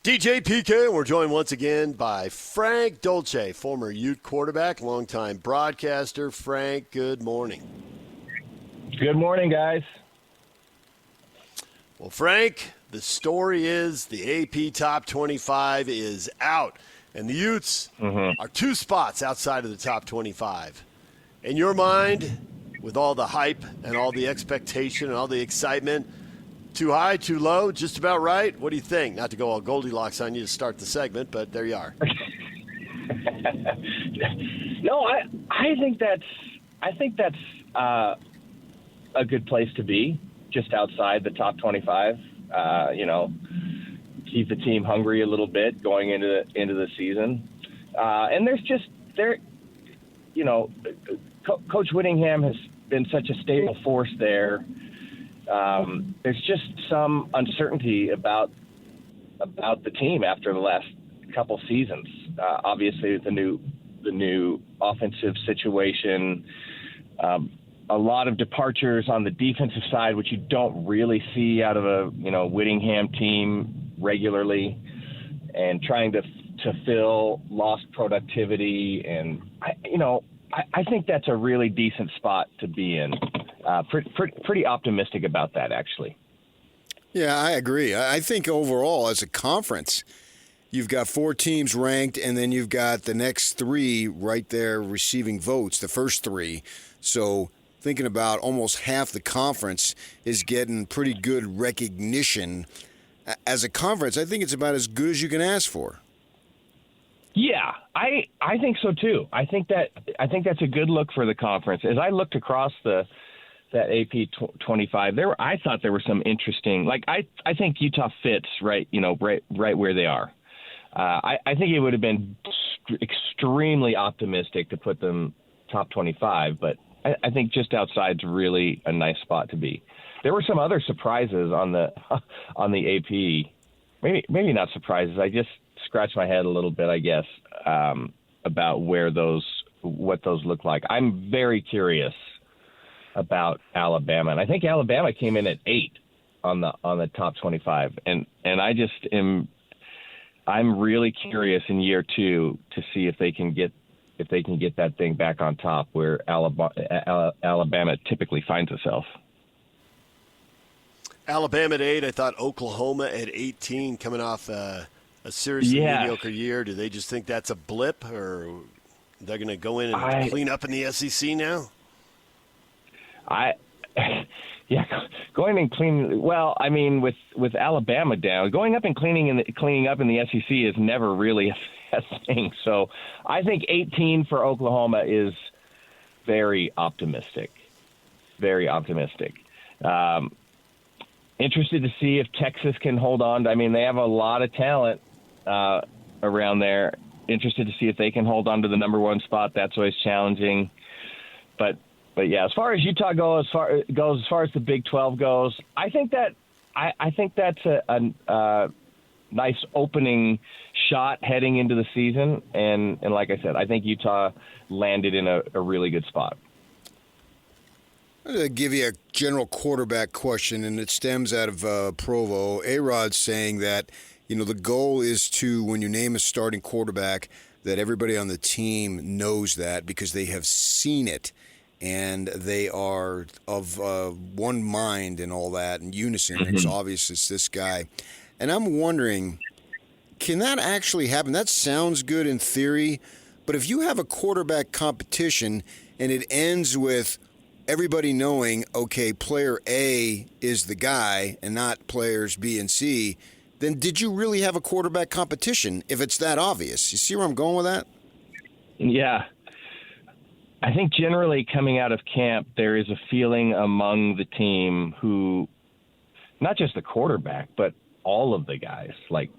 DJ PK, and we're joined once again by Frank Dolce, former Ute quarterback, longtime broadcaster. Frank, good morning. Good morning, guys. Well, Frank, the story is the AP Top 25 is out, and the Utes are 2 spots outside of the Top 25. In your mind, with all the hype and all the expectation and all the excitement, too high, too low, just about right? What do you think? Not to go all Goldilocks on you to start the segment, but there you are. No, I think that's a good place to be, just outside the top 25. Keep the team hungry a little bit going into the season. And Coach Whittingham has been such a stable force there. There's just some uncertainty about the team after the last couple seasons. Obviously, the new offensive situation, a lot of departures on the defensive side, which you don't really see out of a Whittingham team regularly, and trying to fill lost productivity. And I think that's a really decent spot to be in. Pretty optimistic about that, actually. Yeah, I agree. I think overall, as a conference, you've got 4 teams ranked, and then you've got the next 3 right there receiving votes, the first 3. So thinking about almost half the conference is getting pretty good recognition. As a conference, I think it's about as good as you can ask for. Yeah, I think so too. I think that's a good look for the conference. As I looked across that AP 25, I thought there were some interesting. Like I think Utah fits right where they are. I think it would have been extremely optimistic to put them top 25, but I think just outside's really a nice spot to be. There were some other surprises on the AP. Maybe not surprises. I just scratched my head a little bit, I guess, about what those look like. I'm very curious about Alabama, and I think Alabama came in at 8 on the top 25, and I'm really curious in year 2 to see if they can get that thing back on top where Alabama typically finds itself. Alabama at 8. I thought Oklahoma at 18, coming off a seriously mediocre year. Do they just think that's a blip, or they're going to go in and clean up in the SEC now? Going and cleaning. Well, I mean, with Alabama down, going up and cleaning up in the SEC is never really a thing. So I think 18 for Oklahoma is very optimistic. Very optimistic. Interested to see if Texas can hold on. I mean, they have a lot of talent around there. Interested to see if they can hold on to the number 1 spot. That's always challenging. But yeah, as far as Utah goes, as far as the Big 12 goes, I think that's a nice opening shot heading into the season. And like I said, I think Utah landed in a really good spot. I'm going to give you a general quarterback question, and it stems out of Provo. A-Rod's saying that, the goal is to, when you name a starting quarterback, that everybody on the team knows that because they have seen it, and they are of one mind and all that, and unison. Mm-hmm. It's obvious it's this guy. And I'm wondering, can that actually happen? That sounds good in theory, but if you have a quarterback competition and it ends with everybody knowing, okay, player A is the guy and not players B and C, then did you really have a quarterback competition if it's that obvious? You see where I'm going with that? Yeah. I think generally coming out of camp, there is a feeling among the team who, not just the quarterback, but all of the guys, like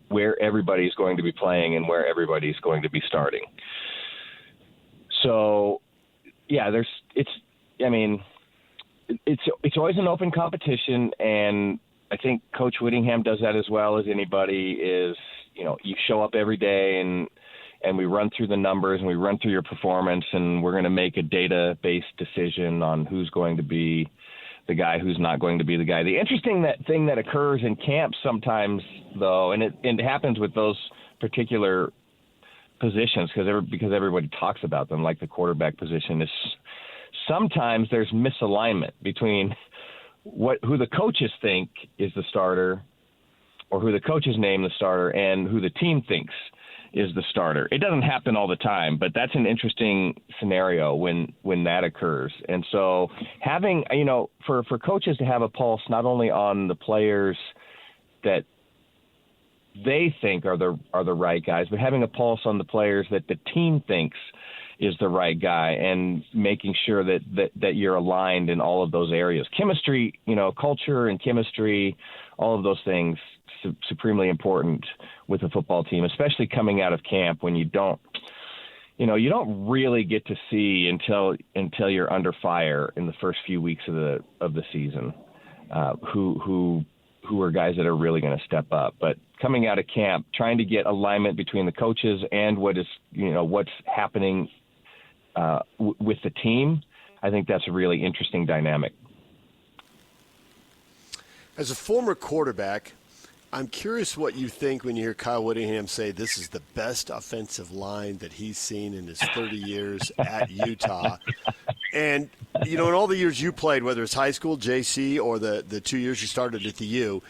where everybody's going to be playing and where everybody's going to be starting. So, yeah, it's always an open competition, and I think Coach Whittingham does that as well as anybody. Is you show up every day and we run through the numbers and we run through your performance, and we're going to make a data-based decision on who's going to be the guy who's not going to be the guy. The interesting thing that occurs in camp sometimes, though, and it happens with those particular positions because everybody talks about them, like the quarterback position, is sometimes there's misalignment between who the coaches think is the starter, or who the coaches name the starter, and who the team thinks is the starter. It doesn't happen all the time, but that's an interesting scenario when that occurs. And so having, for coaches to have a pulse not only on the players that they think are the right guys, but having a pulse on the players that the team thinks is the right guy, and making sure that you're aligned in all of those areas. Chemistry, culture and chemistry, all of those things, supremely important with a football team, especially coming out of camp, when you don't really get to see until you're under fire in the first few weeks of the season, who are guys that are really going to step up. But coming out of camp, trying to get alignment between the coaches and what's happening with the team, I think that's a really interesting dynamic. As a former quarterback, I'm curious what you think when you hear Kyle Whittingham say this is the best offensive line that he's seen in his 30 years at Utah. And, in all the years you played, whether it's high school, JC, or the 2 years you started at the U,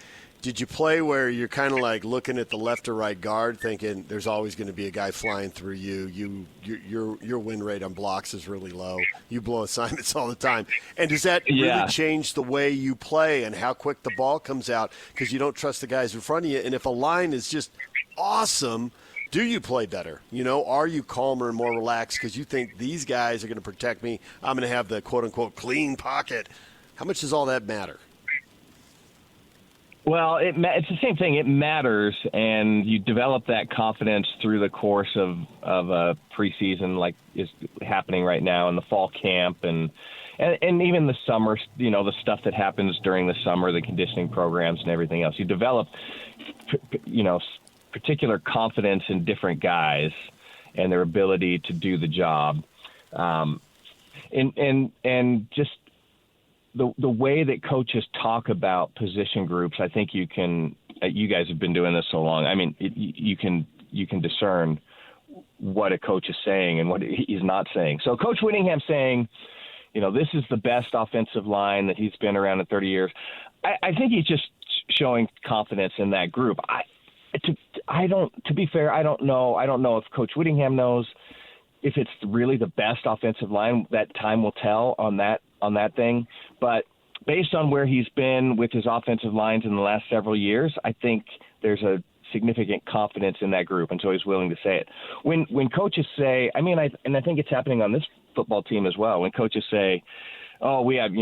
did you play where you're kind of like looking at the left or right guard thinking there's always going to be a guy flying through you? Your win rate on blocks is really low. You blow assignments all the time. And does that really change the way you play and how quick the ball comes out because you don't trust the guys in front of you? And if a line is just awesome, do you play better? Are you calmer and more relaxed because you think these guys are going to protect me? I'm going to have the quote-unquote clean pocket. How much does all that matter? Well, it's the same thing. It matters, and you develop that confidence through the course of a preseason, like is happening right now in the fall camp, and even the summer. The stuff that happens during the summer, the conditioning programs and everything else. You develop, particular confidence in different guys and their ability to do the job, and just. The way that coaches talk about position groups, I think you guys have been doing this so long. I mean, you can discern what a coach is saying and what he's not saying. So Coach Whittingham saying, this is the best offensive line that he's been around in 30 years. I think he's just showing confidence in that group. To be fair, I don't know. I don't know if Coach Whittingham knows if it's really the best offensive line. That time will tell on that thing. But based on where he's been with his offensive lines in the last several years, I think there's a significant confidence in that group, and so he's willing to say it. When coaches say, I think it's happening on this football team as well, when coaches say, oh, we have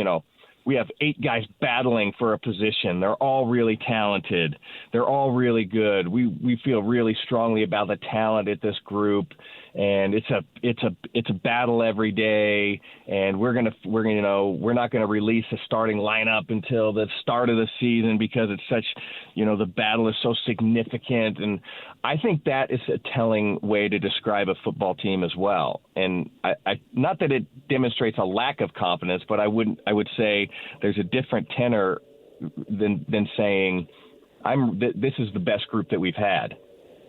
8 guys battling for a position. They're all really talented. They're all really good. We feel really strongly about the talent at this group, and it's a battle every day. And we're not gonna release a starting lineup until the start of the season because it's such, the battle is so significant. And I think that is a telling way to describe a football team as well. And I not that it demonstrates a lack of confidence, but I would say there's a different tenor than saying this is the best group that we've had,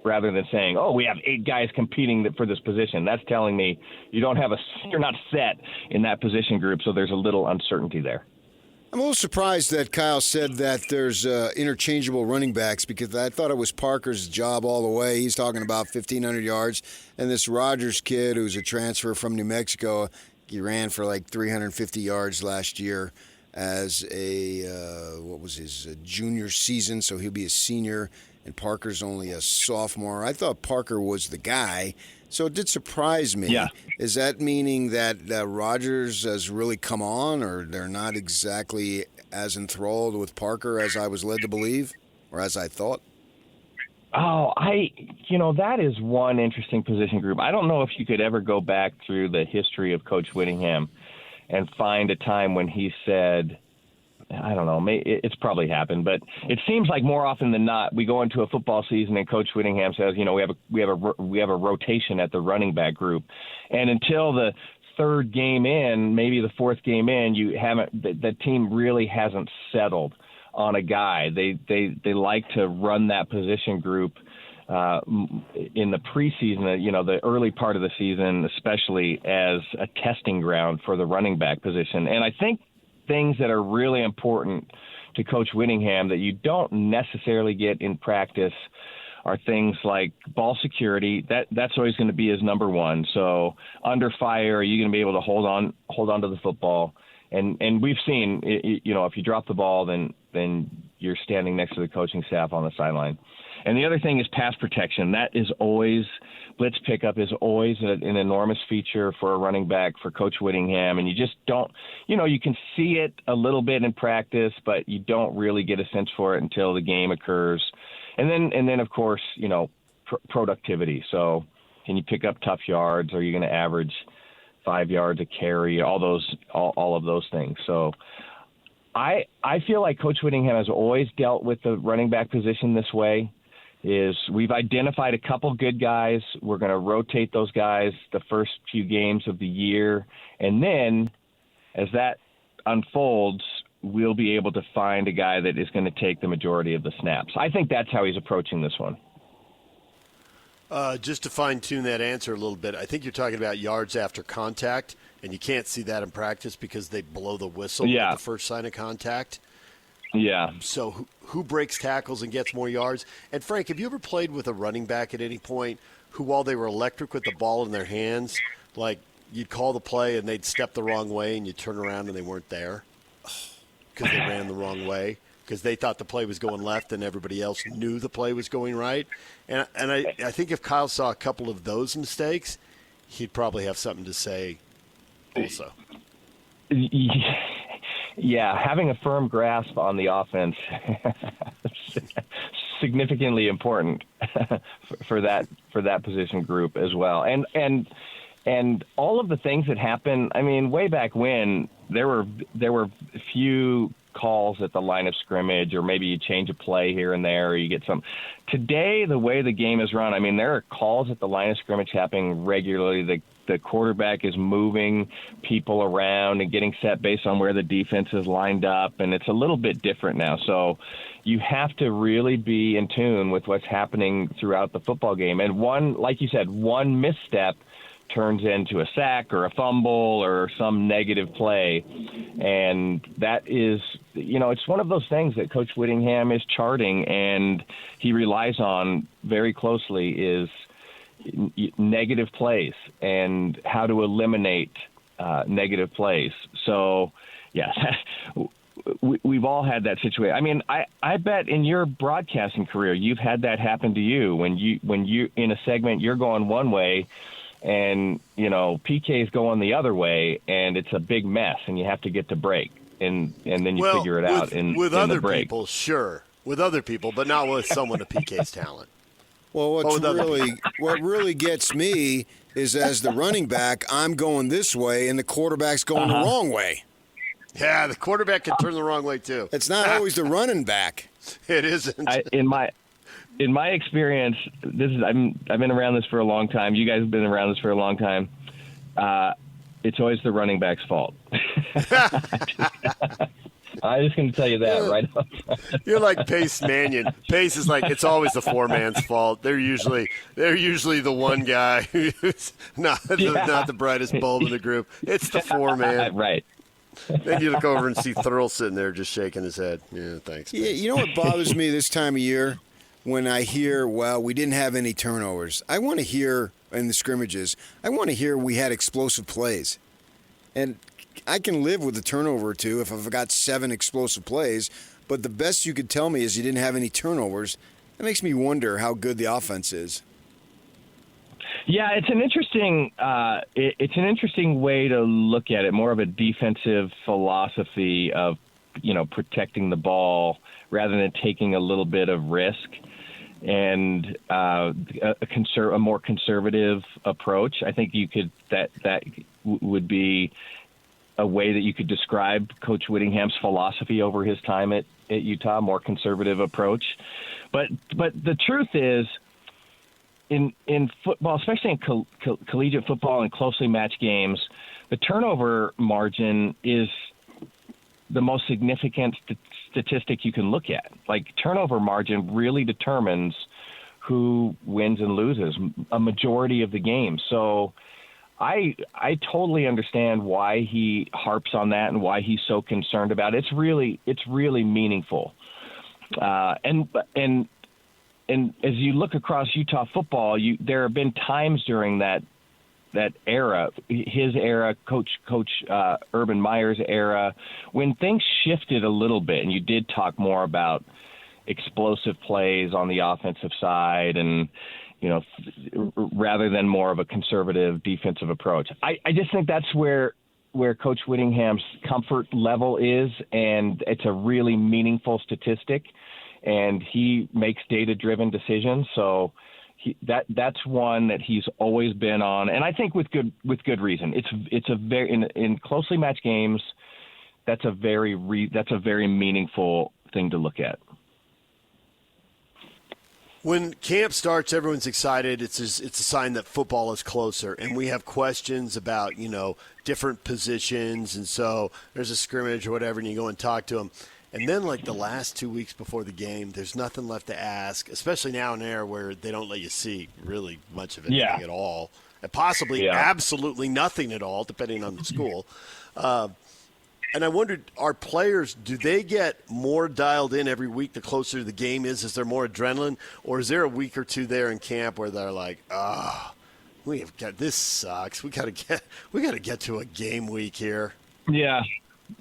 rather than saying, oh, we have 8 guys competing for this position. That's telling me you're not set in that position group, so there's a little uncertainty there. I'm a little surprised that Kyle said that there's interchangeable running backs, because I thought it was Parker's job all the way. He's talking about 1,500 yards. And this Rogers kid, who's a transfer from New Mexico, he ran for like 350 yards last year as his junior season, so he'll be a senior, and Parker's only a sophomore. I thought Parker was the guy, so it did surprise me. Yeah. Is that meaning that Rogers has really come on, or they're not exactly as enthralled with Parker as I was led to believe, or as I thought? Oh, that is one interesting position group. I don't know if you could ever go back through the history of Coach Whittingham and find a time when he said, I don't know, it's probably happened, but it seems like more often than not, we go into a football season and Coach Whittingham says, we have a rotation at the running back group, and until the third game in, maybe the fourth game in, the team really hasn't settled on a guy. They like to run that position group in the preseason, the early part of the season, especially as a testing ground for the running back position. And I think things that are really important to Coach Whittingham that you don't necessarily get in practice are things like ball security. That's always going to be his number one. So under fire, are you going to be able to hold on to the football? And we've seen, if you drop the ball, then you're standing next to the coaching staff on the sideline. And the other thing is pass protection. That is always – blitz pickup is always an enormous feature for a running back for Coach Whittingham. And you just don't – you can see it a little bit in practice, but you don't really get a sense for it until the game occurs. And then of course, productivity. So can you pick up tough yards? Are you going to average 5 yards a carry? All of those things. So I feel like Coach Whittingham has always dealt with the running back position this way. Is we've identified a couple good guys. We're going to rotate those guys the first few games of the year. And then as that unfolds, we'll be able to find a guy that is going to take the majority of the snaps. I think that's how he's approaching this one. Just to fine-tune that answer a little bit, I think you're talking about yards after contact, and you can't see that in practice because they blow the whistle at the first sign of contact. Yeah. So who breaks tackles and gets more yards? And, Frank, have you ever played with a running back at any point who, while they were electric with the ball in their hands, like you'd call the play and they'd step the wrong way and you'd turn around and they weren't there because they ran the wrong way? Because they thought the play was going left and everybody else knew the play was going right. And I think if Kyle saw a couple of those mistakes, he'd probably have something to say also. Yeah, having a firm grasp on the offense significantly important for that position group as well. And all of the things that happen, I mean, way back when there were few calls at the line of scrimmage, or maybe you change a play here and there, or you get some. Today, the way the game is run, I mean, there are calls at the line of scrimmage happening regularly. The quarterback is moving people around and getting set based on where the defense is lined up, and it's a little bit different now. So you have to really be in tune with what's happening throughout the football game. And like you said, one misstep turns into a sack or a fumble or some negative play. And that is, it's one of those things that Coach Whittingham is charting and he relies on very closely is negative plays and how to eliminate negative plays. So, yeah, we've all had that situation. I mean, I bet in your broadcasting career, you've had that happen to you when you in a segment, you're going one way and, PK's going the other way, and it's a big mess, and you have to get to break, and then you figure it out with in other the break. People, sure, with other people, but not with someone of PK's talent. Well, what really gets me is as the running back, I'm going this way, and the quarterback's going the wrong way. Yeah, the quarterback can turn the wrong way too. It's not always the running back. It isn't. In my experience, I've been around this for a long time. You guys have been around this for a long time. It's always the running back's fault. I'm just going to tell you that right up. You're like Pace Mannion. Pace is like, it's always the four-man's fault. They're usually the one guy who's not the brightest bulb in the group. It's the four-man. Right. Then you look over and see Thurl sitting there just shaking his head. Yeah, thanks. Yeah, you know what bothers me this time of year? When I hear, well, we didn't have any turnovers. I want to hear, in the scrimmages, I want to hear we had explosive plays. And I can live with a turnover or two if I've got 7 explosive plays, but the best you could tell me is you didn't have any turnovers. That makes me wonder how good the offense is. Yeah, it's an interesting way to look at it, more of a defensive philosophy of, protecting the ball rather than taking a little bit of risk. And a more conservative approach. I think that would be a way that you could describe Coach Whittingham's philosophy over his time at Utah, more conservative approach. But the truth is, in football, especially in collegiate football and closely matched games, the turnover margin is the most significant statistic you can look at. Like, turnover margin really determines who wins and loses a majority of the game. So I totally understand why he harps on that and why he's so concerned about it. It's really meaningful. And as you look across Utah football, there have been times during that era, his era, Coach Urban Meyer's era, when things shifted a little bit, and you did talk more about explosive plays on the offensive side, and rather than more of a conservative defensive approach. I just think that's where Coach Whittingham's comfort level is, and it's a really meaningful statistic, and he makes data-driven decisions. So that's one that he's always been on, and I think with good reason. It's a very in closely matched games. That's a very meaningful thing to look at. When camp starts, everyone's excited. It's a sign that football is closer, and we have questions about different positions, and so there's a scrimmage or whatever, and you go and talk to them. And then, like, the last 2 weeks before the game, there's nothing left to ask, especially now and there where they don't let you see really much of anything at all, and possibly absolutely nothing at all, depending on the school. And I wondered, are players, do they get more dialed in every week the closer the game is? Is there more adrenaline? Or is there a week or two there in camp where they're like, this sucks. We gotta get to a game week here. Yeah,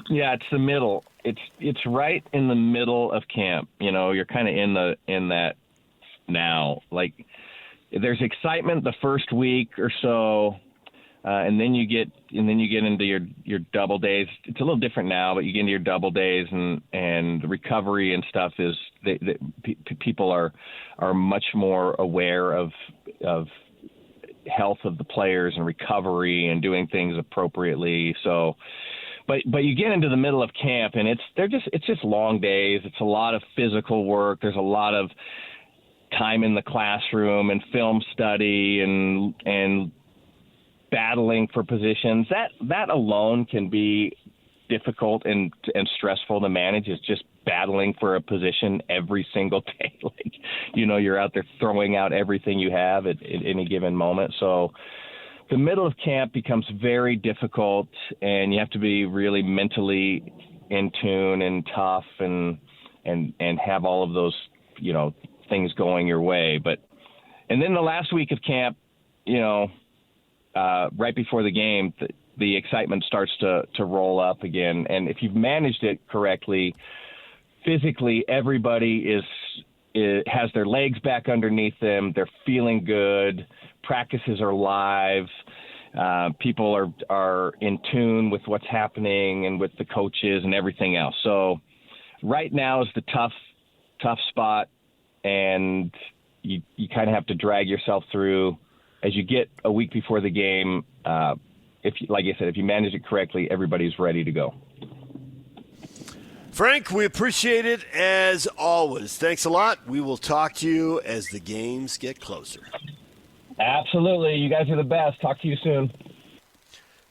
it's the middle. It's right in the middle of camp. You're kind of in that now. Like, there's excitement the first week or so. And then you get into your double days. It's a little different now, but you get into your double days, and the recovery and stuff is people are much more aware of health of the players and recovery and doing things appropriately. So, but you get into the middle of camp, and it's just long days. It's a lot of physical work. There's a lot of time in the classroom and film study and battling for positions. That alone can be difficult and stressful to manage. Is just battling for a position every single day. Like, you're out there throwing out everything you have at any given moment. So the middle of camp becomes very difficult, and you have to be really mentally in tune and tough and have all of those, things going your way. And then the last week of camp, right before the game, the excitement starts to roll up again. And if you've managed it correctly, physically, everybody has their legs back underneath them. They're feeling good. Practices are live. People are in tune with what's happening and with the coaches and everything else. So right now is the tough spot, and you kind of have to drag yourself through. As you get a week before the game, like I said, if you manage it correctly, everybody's ready to go. Frank, we appreciate it as always. Thanks a lot. We will talk to you as the games get closer. Absolutely. You guys are the best. Talk to you soon.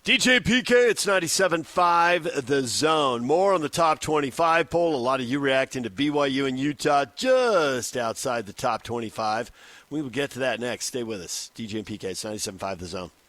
DJ PK, it's 97.5 The Zone. More on the top 25 poll. A lot of you reacting to BYU and Utah just outside the top 25. We will get to that next. Stay with us. DJ and PK, it's 97.5 The Zone.